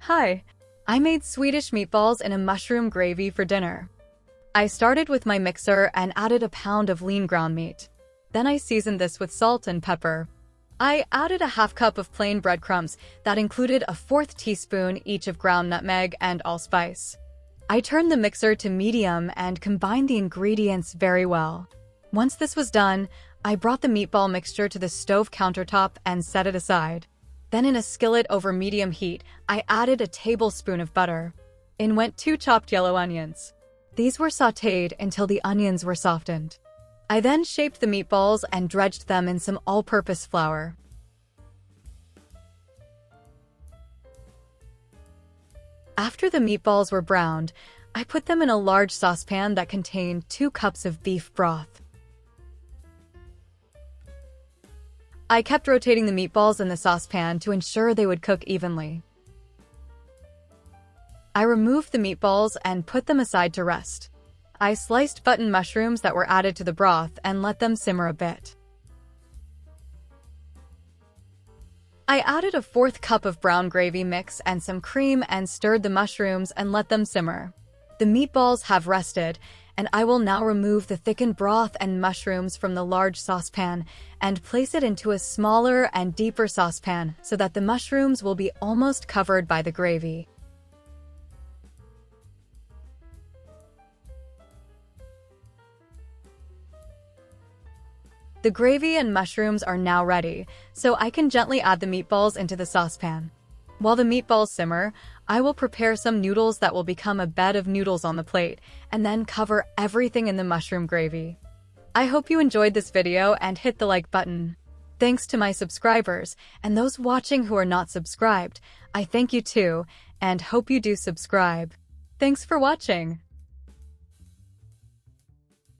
Hi, I made Swedish meatballs in a mushroom gravy for dinner. I started with my mixer and added a pound of lean ground meat. Then I seasoned this with salt and pepper. I added a half cup of plain breadcrumbs that included a fourth teaspoon each of ground nutmeg and allspice. I turned the mixer to medium and combined the ingredients very well. Once this was done, I brought the meatball mixture to the stove countertop and set it aside. Then in a skillet over medium heat, I added a tablespoon of butter. In went 2 chopped yellow onions. These were sautéed until the onions were softened. I then shaped the meatballs and dredged them in some all-purpose flour. After the meatballs were browned, I put them in a large saucepan that contained 2 cups of beef broth. I kept rotating the meatballs in the saucepan to ensure they would cook evenly. I removed the meatballs and put them aside to rest. I sliced button mushrooms that were added to the broth and let them simmer a bit. I added a 4th cup of brown gravy mix and some cream and stirred the mushrooms and let them simmer. The meatballs have rested, and I will now remove the thickened broth and mushrooms from the large saucepan and place it into a smaller and deeper saucepan so that the mushrooms will be almost covered by the gravy. The gravy and mushrooms are now ready, so I can gently add the meatballs into the saucepan. While the meatballs simmer, I will prepare some noodles that will become a bed of noodles on the plate, and then cover everything in the mushroom gravy. I hope you enjoyed this video and hit the like button. Thanks to my subscribers, and those watching who are not subscribed, I thank you too, and hope you do subscribe. Thanks for watching.